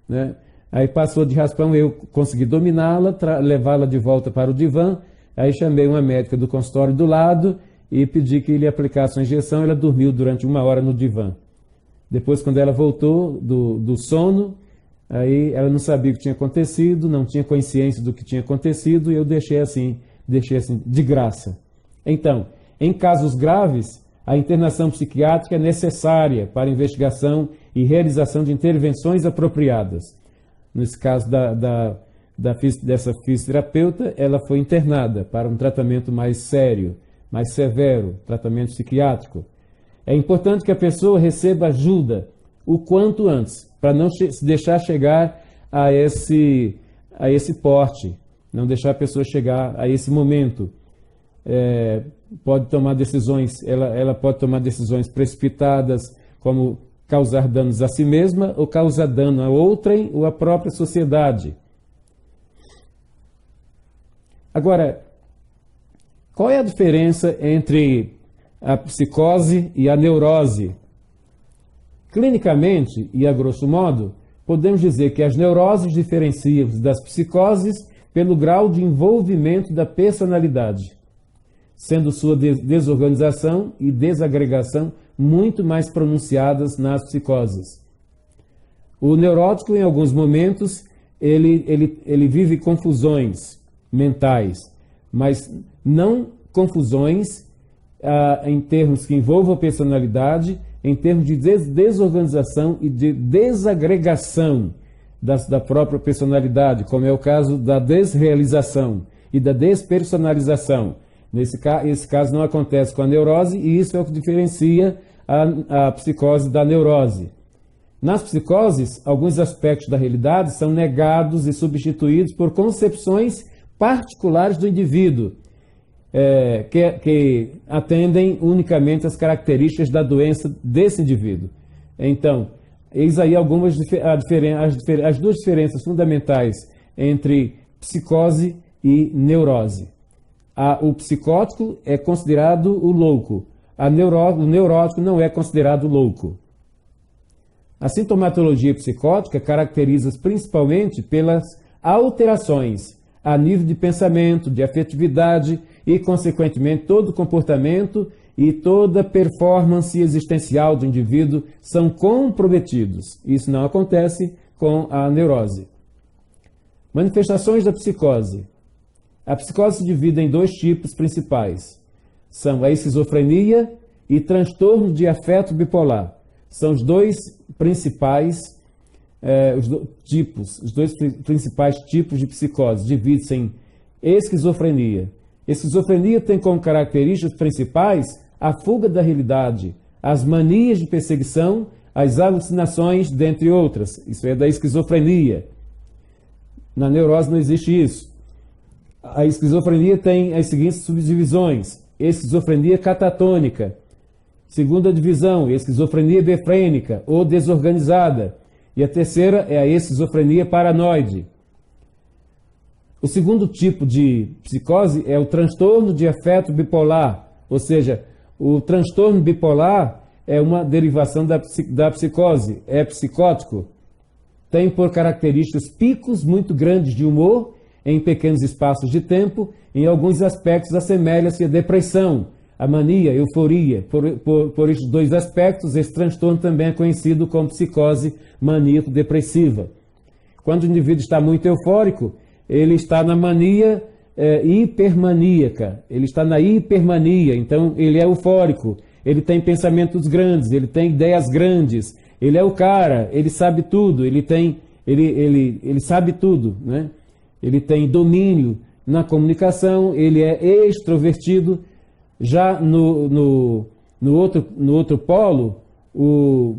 né? Aí passou de raspão, eu consegui dominá-la, levá-la de volta para o divã. Aí chamei uma médica do consultório do lado e pedi que ele aplicasse uma injeção. Ela dormiu durante 1 hora no divã. Depois, quando ela voltou do sono, aí ela não sabia o que tinha acontecido, não tinha consciência do que tinha acontecido, e eu deixei assim de graça. Então, em casos graves, a internação psiquiátrica é necessária para investigação e realização de intervenções apropriadas. Nesse caso dessa fisioterapeuta, ela foi internada para um tratamento mais sério, mais severo, tratamento psiquiátrico. É importante que a pessoa receba ajuda o quanto antes, para não se deixar chegar a esse porte, não deixar a pessoa chegar a esse momento. Pode tomar decisões, ela pode tomar decisões precipitadas, como causar danos a si mesma ou causar dano a outrem ou à própria sociedade. Agora, qual é a diferença entre a psicose e a neurose? Clinicamente, e a grosso modo, podemos dizer que as neuroses diferenciam das psicoses pelo grau de envolvimento da personalidade, sendo sua desorganização e desagregação muito mais pronunciadas nas psicoses. O neurótico, em alguns momentos, ele vive confusões mentais, mas não confusões em termos que envolvam a personalidade, em termos de desorganização e de desagregação da própria personalidade, como é o caso da desrealização e da despersonalização. Esse caso não acontece com a neurose, e isso é o que diferencia a psicose da neurose. Nas psicoses, alguns aspectos da realidade são negados e substituídos por concepções particulares do indivíduo, que atendem unicamente às características da doença desse indivíduo. Então, eis aí as duas diferenças fundamentais entre psicose e neurose. O psicótico é considerado o louco, o neurótico não é considerado louco. A sintomatologia psicótica caracteriza-se principalmente pelas alterações a nível de pensamento, de afetividade e, consequentemente, todo comportamento e toda performance existencial do indivíduo são comprometidos. Isso não acontece com a neurose. Manifestações da psicose. A psicose se divide em 2 tipos principais. São a esquizofrenia e transtorno de afeto bipolar. São os dois principais tipos de psicose. Divide-se em esquizofrenia. Esquizofrenia tem como características principais a fuga da realidade, as manias de perseguição, as alucinações, dentre outras. Isso é da esquizofrenia. Na neurose não existe isso. A esquizofrenia tem as seguintes subdivisões: esquizofrenia catatônica. Segunda divisão, esquizofrenia befrênica ou desorganizada. E a terceira é a esquizofrenia paranoide. O segundo tipo de psicose é o transtorno de afeto bipolar, ou seja, o transtorno bipolar é uma derivação da psicose, é psicótico. Tem por características picos muito grandes de humor em pequenos espaços de tempo, em alguns aspectos assemelha-se à depressão, a mania, a euforia. Por estes 2 aspectos, esse transtorno também é conhecido como psicose maníaco-depressiva. Quando o indivíduo está muito eufórico, ele está na mania hipermaníaca, ele está na hipermania, então ele é eufórico, ele tem pensamentos grandes, ele tem ideias grandes, ele é o cara, ele sabe tudo, ele sabe tudo, né? Ele tem domínio na comunicação, ele é extrovertido. Já no outro polo,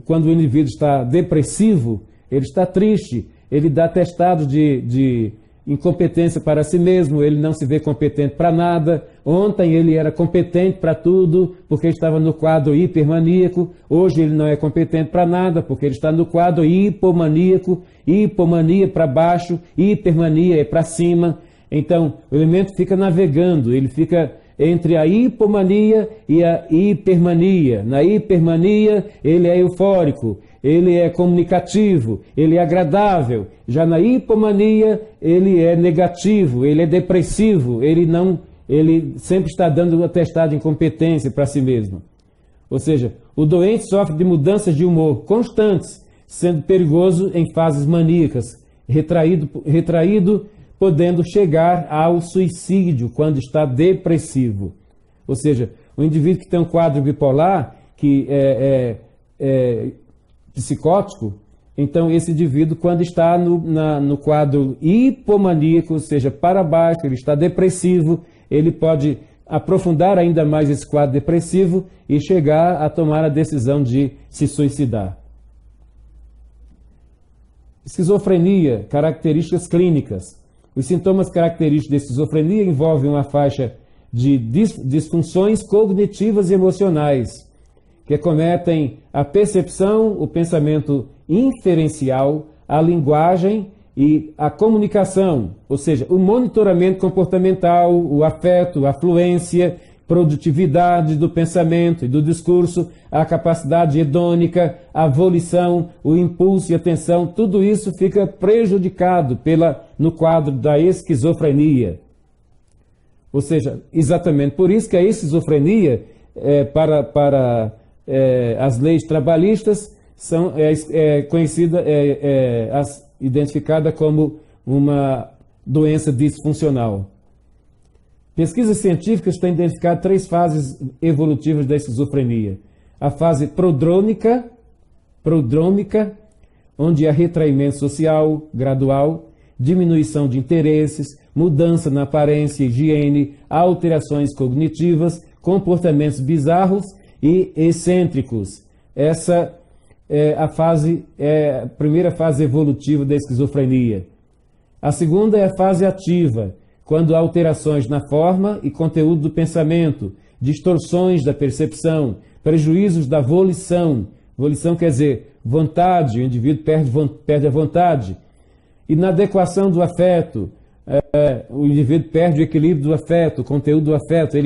quando o indivíduo está depressivo, ele está triste, ele dá atestado de incompetência para si mesmo, ele não se vê competente para nada. Ontem ele era competente para tudo, porque estava no quadro hipermaníaco. Hoje ele não é competente para nada, porque ele está no quadro hipomaníaco. Hipomania para baixo, hipermania é para cima. Então, o elemento fica navegando, ele fica entre a hipomania e a hipermania. Na hipermania, ele é eufórico, ele é comunicativo, ele é agradável. Já na hipomania, ele é negativo, ele é depressivo, ele não ele sempre está dando um atestado de incompetência para si mesmo. Ou seja, o doente sofre de mudanças de humor constantes, sendo perigoso em fases maníacas, retraído, podendo chegar ao suicídio quando está depressivo. Ou seja, o indivíduo que tem um quadro bipolar, que é psicótico, então esse indivíduo, quando está no quadro hipomaníaco, ou seja, para baixo, ele está depressivo, ele pode aprofundar ainda mais esse quadro depressivo e chegar a tomar a decisão de se suicidar. Esquizofrenia, características clínicas. Os sintomas característicos de esquizofrenia envolvem uma faixa de disfunções cognitivas e emocionais, que acometem a percepção, o pensamento inferencial, a linguagem e a comunicação, ou seja, o monitoramento comportamental, o afeto, a fluência, produtividade do pensamento e do discurso, a capacidade hedônica, a volição, o impulso e atenção, tudo isso fica prejudicado no quadro da esquizofrenia. Ou seja, exatamente por isso que a esquizofrenia, para as leis trabalhistas, identificada como uma doença disfuncional. Pesquisas científicas têm identificado 3 fases evolutivas da esquizofrenia. A fase prodrômica, onde há retraimento social gradual, diminuição de interesses, mudança na aparência e higiene, alterações cognitivas, comportamentos bizarros e excêntricos. Essa é a primeira fase evolutiva da esquizofrenia. A segunda é a fase ativa, quando há alterações na forma e conteúdo do pensamento, distorções da percepção, prejuízos da volição. Volição quer dizer vontade, o indivíduo perde a vontade. Inadequação do afeto, o indivíduo perde o equilíbrio do afeto, o conteúdo do afeto.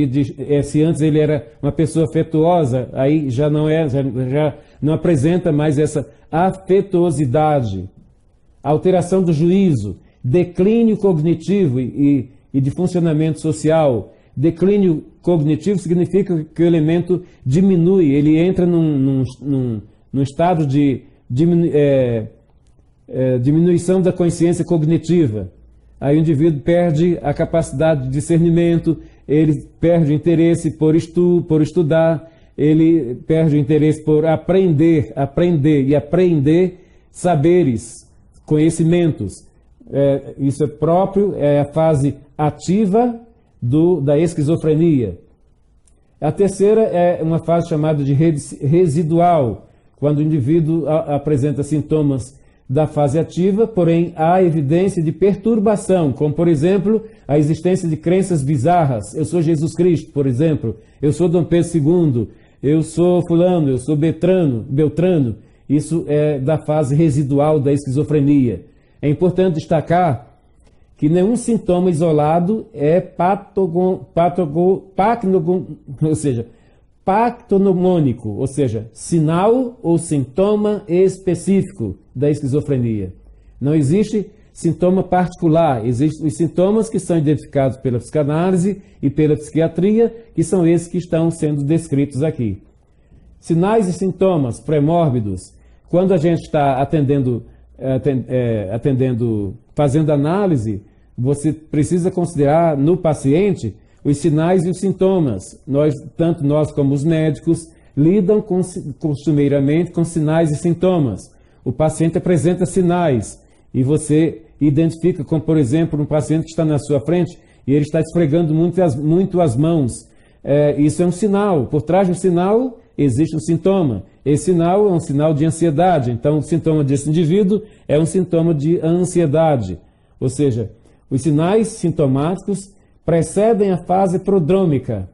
Se antes ele era uma pessoa afetuosa, aí já não apresenta mais essa afetuosidade. Alteração do juízo, declínio cognitivo e de funcionamento social. Declínio cognitivo significa que o elemento diminui, ele entra num estado de diminuição da consciência cognitiva. Aí o indivíduo perde a capacidade de discernimento, ele perde o interesse por estudar, ele perde o interesse por aprender e apreender saberes, conhecimentos. Isso é próprio, é a fase ativa da esquizofrenia. A terceira é uma fase chamada de residual, quando o indivíduo apresenta sintomas da fase ativa, porém há evidência de perturbação, como por exemplo a existência de crenças bizarras. Eu sou Jesus Cristo, por exemplo, eu sou Dom Pedro II, eu sou fulano, eu sou Beltrano. Isso é da fase residual da esquizofrenia. É importante destacar que nenhum sintoma isolado é patognomônico, ou seja, sinal ou sintoma específico da esquizofrenia. Não existe sintoma particular, existem os sintomas que são identificados pela psicanálise e pela psiquiatria, que são esses que estão sendo descritos aqui. Sinais e sintomas pré-mórbidos, quando a gente está fazendo análise, você precisa considerar no paciente os sinais e os sintomas. Tanto nós como os médicos lidam costumeiramente com sinais e sintomas. O paciente apresenta sinais e você identifica como, por exemplo, um paciente que está na sua frente e ele está esfregando muito as mãos. Isso é um sinal. Por trás do sinal existe um sintoma. Esse sinal é um sinal de ansiedade. Então, o sintoma desse indivíduo é um sintoma de ansiedade. Ou seja, os sinais sintomáticos precedem a fase prodrômica.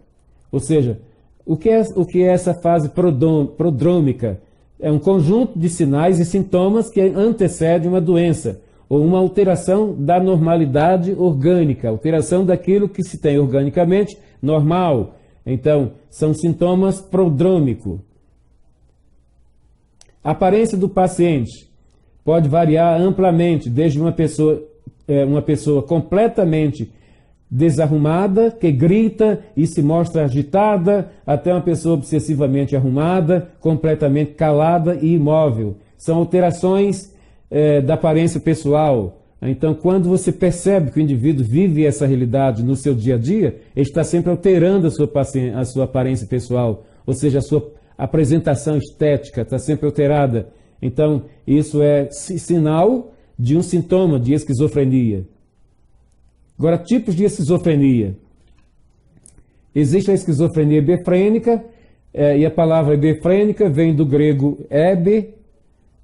Ou seja, o que é essa fase prodrômica? É um conjunto de sinais e sintomas que antecede uma doença, ou uma alteração da normalidade orgânica, alteração daquilo que se tem organicamente normal. Então, são sintomas prodrômicos. A aparência do paciente pode variar amplamente, desde uma pessoa completamente desarrumada, que grita e se mostra agitada, até uma pessoa obsessivamente arrumada, completamente calada e imóvel. São alterações da aparência pessoal. Então, quando você percebe que o indivíduo vive essa realidade no seu dia a dia, ele está sempre alterando a sua aparência pessoal, ou seja, a sua apresentação estética está sempre alterada. Então, isso é sinal de um sintoma de esquizofrenia. Agora, tipos de esquizofrenia. Existe a esquizofrenia hebefrênica, e a palavra hebefrênica vem do grego hebe,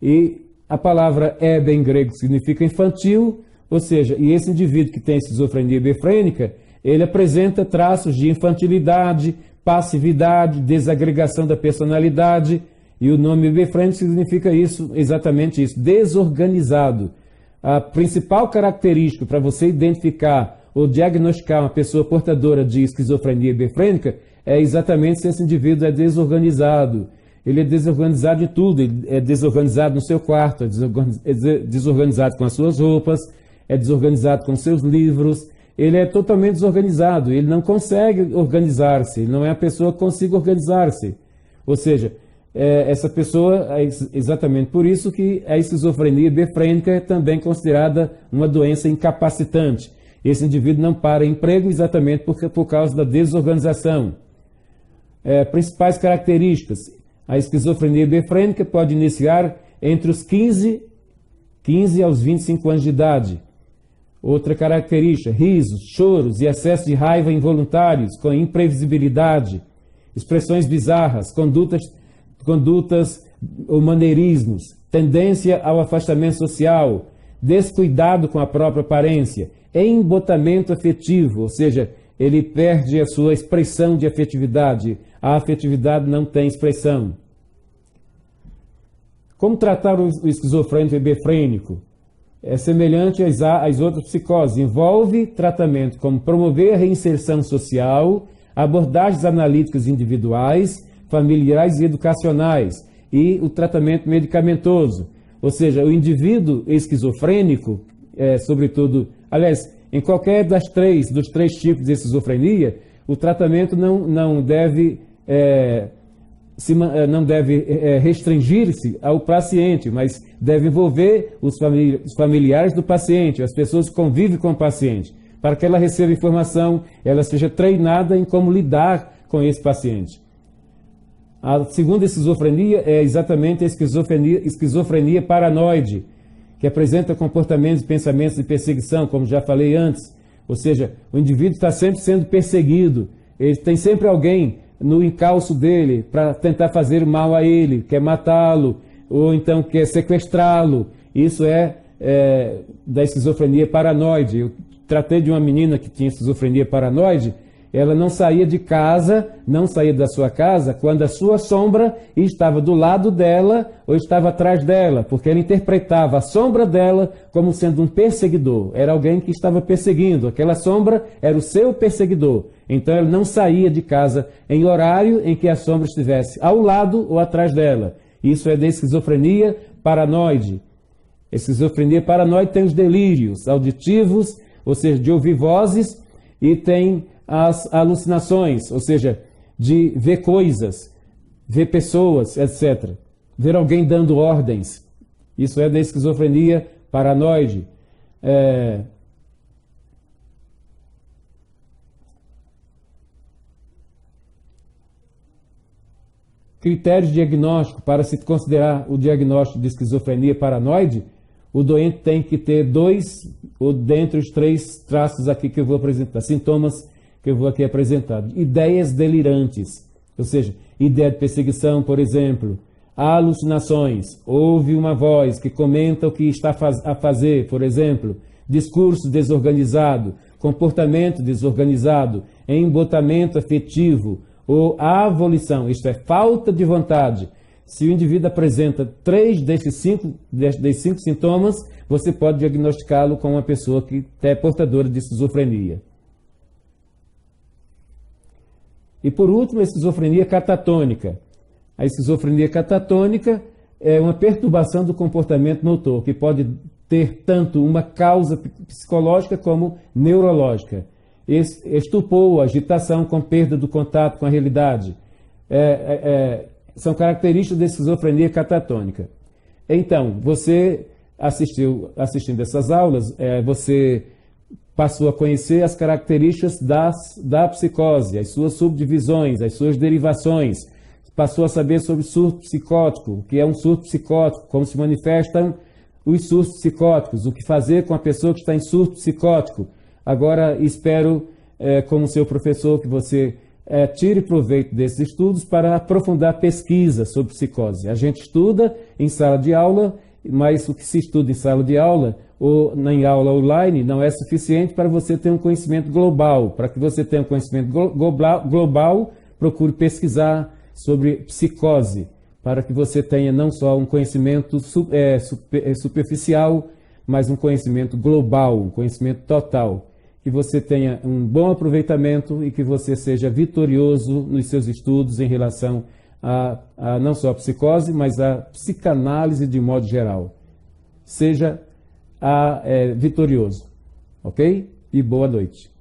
e a palavra hebe em grego significa infantil, ou seja, e esse indivíduo que tem esquizofrenia hebefrênica, ele apresenta traços de infantilidade, passividade, desagregação da personalidade, e o nome hebefrênico significa isso, exatamente isso, desorganizado. A principal característica para você identificar ou diagnosticar uma pessoa portadora de esquizofrenia hebefrênica é exatamente se esse indivíduo é desorganizado. Ele é desorganizado em tudo, ele é desorganizado no seu quarto, é desorganizado com as suas roupas, é desorganizado com seus livros, ele é totalmente desorganizado, ele não consegue organizar-se, ele não é a pessoa que consiga organizar-se. Ou seja, essa pessoa, exatamente por isso que a esquizofrenia hebefrênica é também considerada uma doença incapacitante. Esse indivíduo não para emprego exatamente por causa da desorganização. Principais características. A esquizofrenia hebefrênica pode iniciar entre os 15 aos 25 anos de idade. Outra característica, risos, choros e acessos de raiva involuntários, com imprevisibilidade, expressões bizarras, condutas ou maneirismos, tendência ao afastamento social, descuidado com a própria aparência, embotamento afetivo, ou seja, ele perde a sua expressão de afetividade, a afetividade não tem expressão. Como tratar o esquizofrênico hebefrênico? É semelhante às outras psicoses, envolve tratamento como promover a reinserção social, abordagens analíticas individuais, familiares e educacionais, e o tratamento medicamentoso. Ou seja, o indivíduo esquizofrênico, sobretudo, aliás, em qualquer dos três tipos de esquizofrenia, o tratamento não deve restringir-se ao paciente, mas deve envolver os familiares do paciente, as pessoas que convivem com o paciente, para que ela receba informação, ela seja treinada em como lidar com esse paciente. A segunda esquizofrenia é exatamente a esquizofrenia paranoide, que apresenta comportamentos e pensamentos de perseguição, como já falei antes. Ou seja, o indivíduo está sempre sendo perseguido, ele tem sempre alguém no encalço dele para tentar fazer mal a ele, quer matá-lo, ou então quer sequestrá-lo. Isso é da esquizofrenia paranoide. Eu tratei de uma menina que tinha esquizofrenia paranoide. Ela não saía de casa, não saía da sua casa, quando a sua sombra estava do lado dela ou estava atrás dela, porque ela interpretava a sombra dela como sendo um perseguidor. Era alguém que estava perseguindo, aquela sombra era o seu perseguidor. Então ela não saía de casa em horário em que a sombra estivesse ao lado ou atrás dela. Isso é da esquizofrenia paranoide. A esquizofrenia paranoide tem os delírios auditivos, ou seja, de ouvir vozes, e tem as alucinações, ou seja, de ver coisas, ver pessoas, etc. Ver alguém dando ordens. Isso é da esquizofrenia paranoide. Critérios de diagnóstico. Para se considerar o diagnóstico de esquizofrenia paranoide, o doente tem que ter 2 ou dentre os 3 traços aqui que eu vou apresentar, sintomas que eu vou aqui apresentar. Ideias delirantes, ou seja, ideia de perseguição, por exemplo, alucinações, ouve uma voz que comenta o que está a fazer, por exemplo, discurso desorganizado, comportamento desorganizado, embotamento afetivo ou avolição, isto é, falta de vontade. Se o indivíduo apresenta 3 desses 5 sintomas, você pode diagnosticá-lo como uma pessoa que é portadora de esquizofrenia. E por último, a esquizofrenia catatônica. A esquizofrenia catatônica é uma perturbação do comportamento motor, que pode ter tanto uma causa psicológica como neurológica. estupor, agitação com perda do contato com a realidade. São características da esquizofrenia catatônica. Então, você assistindo essas aulas, você passou a conhecer as características da psicose, as suas subdivisões, as suas derivações. Passou a saber sobre surto psicótico, o que é um surto psicótico, como se manifestam os surtos psicóticos, o que fazer com a pessoa que está em surto psicótico. Agora, espero, como seu professor, que você tire proveito desses estudos para aprofundar pesquisa sobre psicose. A gente estuda em sala de aula, mas o que se estuda em sala de aula ou em aula online não é suficiente para você ter um conhecimento global. Para que você tenha um conhecimento global, procure pesquisar sobre psicose, para que você tenha não só um conhecimento superficial, mas um conhecimento global, um conhecimento total. Que você tenha um bom aproveitamento e que você seja vitorioso nos seus estudos em relação a não só a psicose, mas a psicanálise de modo geral. Seja vitorioso, ok? E boa noite.